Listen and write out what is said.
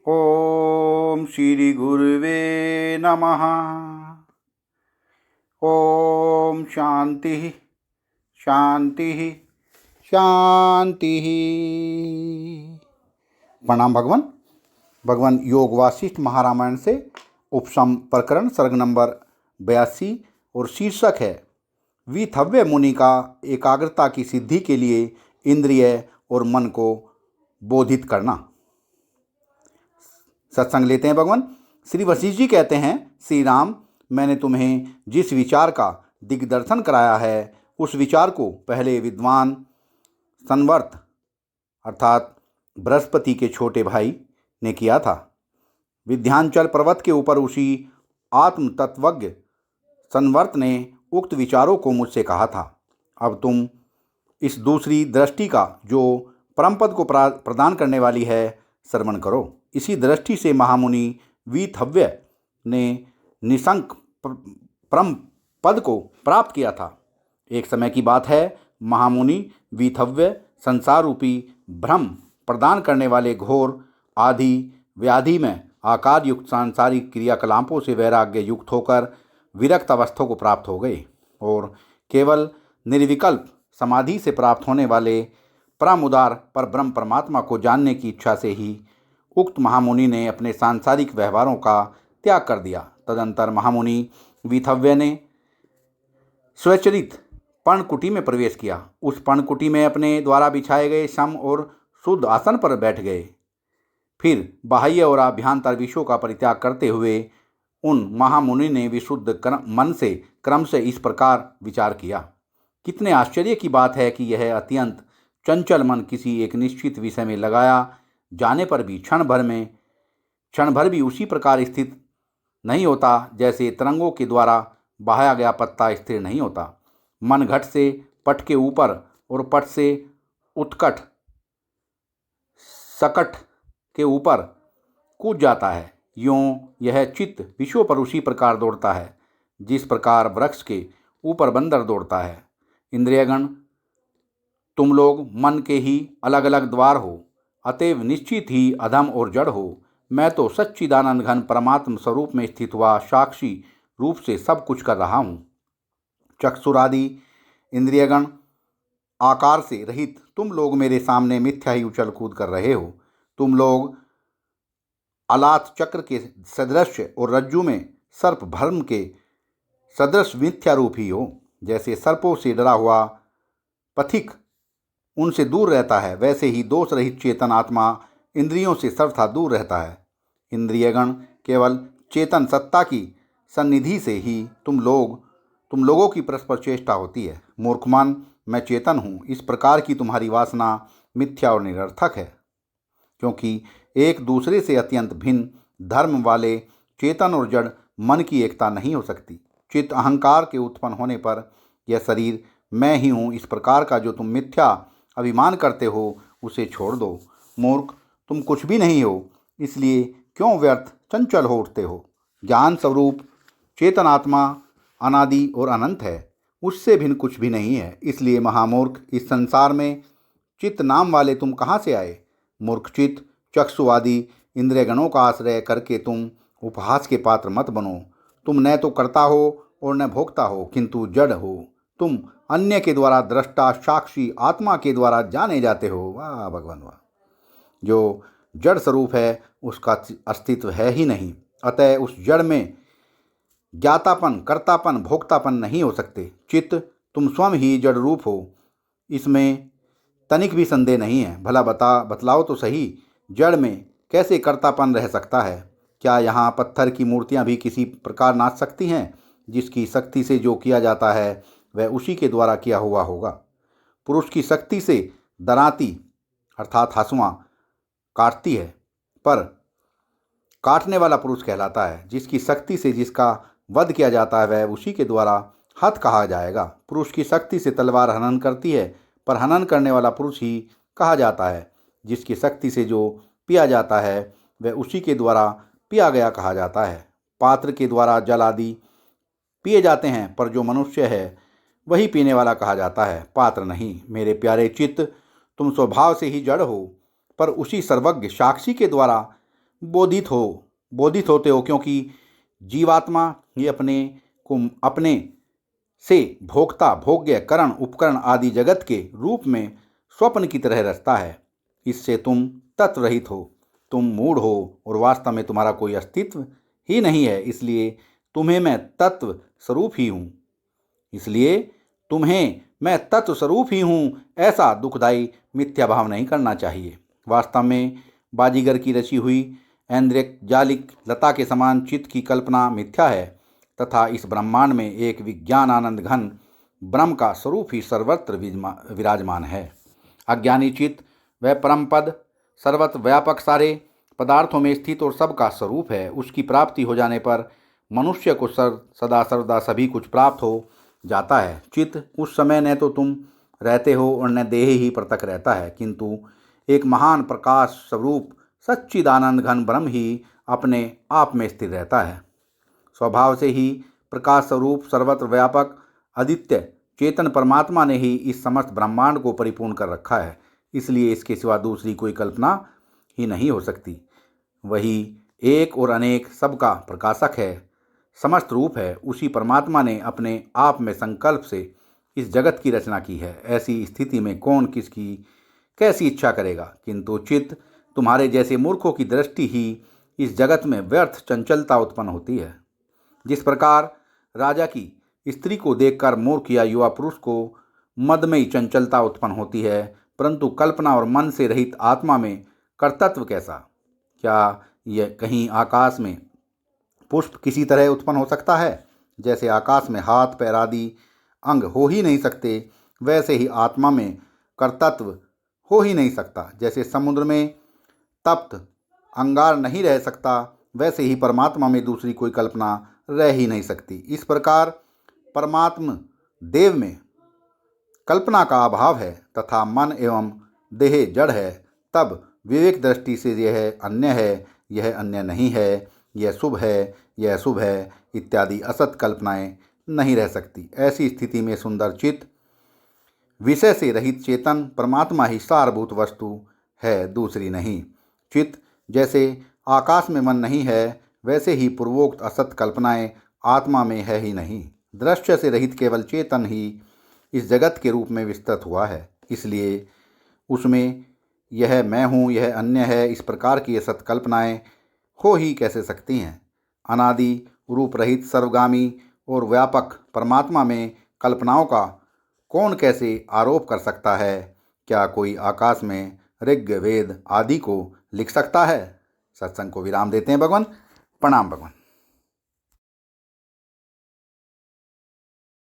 ओम श्री गुरुवे नमः। ओम शांति शांति शांति। प्रणाम भगवान। भगवान योग वासिष्ठ महारामायण से उपसम प्रकरण सर्ग नंबर 82 और शीर्षक है वीथव्य मुनि का एकाग्रता की सिद्धि के लिए इंद्रिय और मन को बोधित करना। सत्संग लेते हैं भगवान। श्री वशिष्ठ जी कहते हैं, श्री राम, मैंने तुम्हें जिस विचार का दिग्दर्शन कराया है उस विचार को पहले विद्वान संवर्त अर्थात बृहस्पति के छोटे भाई ने किया था। विंध्याचल पर्वत के ऊपर उसी आत्म तत्वज्ञ संवर्त ने उक्त विचारों को मुझसे कहा था। अब तुम इस दूसरी दृष्टि का जो परमपद को प्रदान करने वाली है श्रवण करो। इसी दृष्टि से महामुनि वीथव्य ने निशंक परम पद को प्राप्त किया था। एक समय की बात है, महामुनि वीथव्य संसार रूपी भ्रम प्रदान करने वाले घोर आदि व्याधि में आकार युक्त सांसारिक क्रियाकलापों से वैराग्य युक्त होकर विरक्त अवस्था को प्राप्त हो गए और केवल निर्विकल्प समाधि से प्राप्त होने वाले परम उदार पर ब्रह्म परमात्मा को जानने की इच्छा से ही उक्त महामुनि ने अपने सांसारिक व्यवहारों का त्याग कर दिया। तदंतर महामुनि वीथव्य ने स्वचरित पर्णकुटी में प्रवेश किया। उस पर्णकुटी में अपने द्वारा बिछाए गए सम और शुद्ध आसन पर बैठ गए। फिर बाह्य और आभ्यंतर विषयों का परित्याग करते हुए उन महामुनि ने विशुद्ध मन से क्रम से इस प्रकार विचार किया। कितने आश्चर्य की बात है कि यह अत्यंत चंचल मन किसी एक निश्चित विषय में लगाया जाने पर भी क्षण भर भी उसी प्रकार स्थित नहीं होता जैसे तरंगों के द्वारा बहाया गया पत्ता स्थिर नहीं होता। मन घट से पट के ऊपर और पट से उत्कट सकट के ऊपर कूद जाता है। यूँ यह चित्त विषयों पर उसी प्रकार दौड़ता है जिस प्रकार वृक्ष के ऊपर बंदर दौड़ता है। इंद्रियगण, तुम लोग मन के ही अलग अलग द्वार हो, अतएव निश्चित ही अधम और जड़ हो। मैं तो सच्चिदानंद घन परमात्म स्वरूप में स्थित हुआ साक्षी रूप से सब कुछ कर रहा हूँ। चक्षुरादि इंद्रियगण आकार से रहित तुम लोग मेरे सामने मिथ्या ही उछल कूद कर रहे हो। तुम लोग अलात चक्र के सदृश और रज्जु में सर्प भ्रम के सदृश मिथ्या रूप ही हो। जैसे सर्पों से डरा हुआ पथिक उनसे दूर रहता है, वैसे ही दोष रहित चेतन आत्मा इंद्रियों से सर्वथा दूर रहता है। इंद्रियगण केवल चेतन सत्ता की सन्निधि से ही तुम लोगों की परस्पर चेष्टा होती है। मूर्खमान, मैं चेतन हूँ, इस प्रकार की तुम्हारी वासना मिथ्या और निरर्थक है, क्योंकि एक दूसरे से अत्यंत भिन्न धर्म वाले चेतन और जड़ मन की एकता नहीं हो सकती। चित्त अहंकार के उत्पन्न होने पर यह शरीर मैं ही हूँ, इस प्रकार का जो तुम मिथ्या अभिमान करते हो उसे छोड़ दो। मूर्ख, तुम कुछ भी नहीं हो, इसलिए क्यों व्यर्थ चंचल हो उठते हो। ज्ञान स्वरूप चेतन आत्मा अनादि और अनंत है, उससे भिन्न कुछ भी नहीं है। इसलिए महामूर्ख, इस संसार में चित्त नाम वाले तुम कहाँ से आए। मूर्ख चित्त, चक्षु आदि इंद्रियगणों का आश्रय करके तुम उपहास के पात्र मत बनो। तुम न तो करता हो और न भोगता हो, किंतु जड़ हो। तुम अन्य के द्वारा दृष्टा साक्षी आत्मा के द्वारा जाने जाते हो। वाह भगवान वाह। जो जड़ स्वरूप है उसका अस्तित्व है ही नहीं, अतः उस जड़ में ज्ञातापन, कर्तापन, भोक्तापन नहीं हो सकते। चित्त, तुम स्वयं ही जड़ रूप हो, इसमें तनिक भी संदेह नहीं है। भला बतलाओ तो सही, जड़ में कैसे कर्तापन रह सकता है। क्या यहाँ पत्थर की मूर्तियाँ भी किसी प्रकार नाच सकती हैं? जिसकी शक्ति से जो किया जाता है वह उसी के द्वारा किया हुआ होगा। पुरुष की शक्ति से दराती अर्थात हंसुआ काटती है, पर काटने वाला पुरुष कहलाता है। जिसकी शक्ति से जिसका वध किया जाता है वह उसी के द्वारा हत कहा जाएगा। पुरुष की शक्ति से तलवार हनन करती है, पर हनन करने वाला पुरुष ही कहा जाता है। जिसकी शक्ति से जो पिया जाता है वह उसी के द्वारा पिया गया कहा जाता है। पात्र के द्वारा जल आदि पिए जाते हैं, पर जो मनुष्य है वही पीने वाला कहा जाता है, पात्र नहीं। मेरे प्यारे चित्त, तुम स्वभाव से ही जड़ हो, पर उसी सर्वज्ञ साक्षी के द्वारा बोधित होते हो, क्योंकि जीवात्मा ये अपने से भोक्ता, भोग्य, करण, उपकरण आदि जगत के रूप में स्वप्न की तरह रचता है। इससे तुम तत्व रहित हो, तुम मूढ़ हो और वास्तव में तुम्हारा कोई अस्तित्व ही नहीं है। इसलिए तुम्हें मैं तत्व स्वरूप ही हूँ, ऐसा दुखदायी मिथ्या भाव नहीं करना चाहिए। वास्तव में बाजीगर की रची हुई ऐन्द्रियजालिक लता के समान चित्त की कल्पना मिथ्या है तथा इस ब्रह्मांड में एक विज्ञान आनंद घन ब्रह्म का स्वरूप ही सर्वत्र विराजमान है। अज्ञानी चित्त वह परम पद सर्वत्र व्यापक सारे पदार्थों में स्थित और सबका स्वरूप है। उसकी प्राप्ति हो जाने पर मनुष्य को सदा सर्वदा सभी कुछ प्राप्त हो जाता है। चित्त उस समय न तो तुम रहते हो और न देह ही पृथक रहता है, किंतु एक महान प्रकाश स्वरूप सच्चिदानंद घन ब्रह्म ही अपने आप में स्थिर रहता है। स्वभाव से ही प्रकाश स्वरूप सर्वत्र व्यापक अद्वितीय चेतन परमात्मा ने ही इस समस्त ब्रह्मांड को परिपूर्ण कर रखा है। इसलिए इसके सिवा दूसरी कोई कल्पना ही नहीं हो सकती। वही एक और अनेक सबका प्रकाशक है, समस्त रूप है। उसी परमात्मा ने अपने आप में संकल्प से इस जगत की रचना की है। ऐसी स्थिति में कौन किसकी कैसी इच्छा करेगा, किंतु चित्त तुम्हारे जैसे मूर्खों की दृष्टि ही इस जगत में व्यर्थ चंचलता उत्पन्न होती है। जिस प्रकार राजा की स्त्री को देखकर मूर्ख या युवा पुरुष को मदमयी चंचलता उत्पन्न होती है, परंतु कल्पना और मन से रहित आत्मा में कर्तृत्व कैसा? क्या यह कहीं आकाश में पुष्प किसी तरह उत्पन्न हो सकता है? जैसे आकाश में हाथ पैर आदि अंग हो ही नहीं सकते, वैसे ही आत्मा में कर्तृत्व हो ही नहीं सकता। जैसे समुद्र में तप्त अंगार नहीं रह सकता, वैसे ही परमात्मा में दूसरी कोई कल्पना रह ही नहीं सकती। इस प्रकार परमात्म देव में कल्पना का अभाव है तथा मन एवं देह जड़ है। तब विवेक दृष्टि से यह अन्य है, यह अन्य नहीं है, यह शुभ है, यह अशुभ है इत्यादि असत कल्पनाएं नहीं रह सकती। ऐसी स्थिति में सुंदर चित्त विषय से रहित चेतन परमात्मा ही सारभूत वस्तु है, दूसरी नहीं। चित्त जैसे आकाश में मन नहीं है, वैसे ही पूर्वोक्त असत कल्पनाएं आत्मा में है ही नहीं। दृश्य से रहित केवल चेतन ही इस जगत के रूप में विस्तृत हुआ है। इसलिए उसमें यह मैं हूँ, यह अन्य है, इस प्रकार की असत कल्पनाएं हो ही कैसे सकती हैं? अनादि रूप रहित सर्वगामी और व्यापक परमात्मा में कल्पनाओं का कौन कैसे आरोप कर सकता है? क्या कोई आकाश में ऋग वेद आदि को लिख सकता है? सत्संग को विराम देते हैं भगवान। प्रणाम भगवान।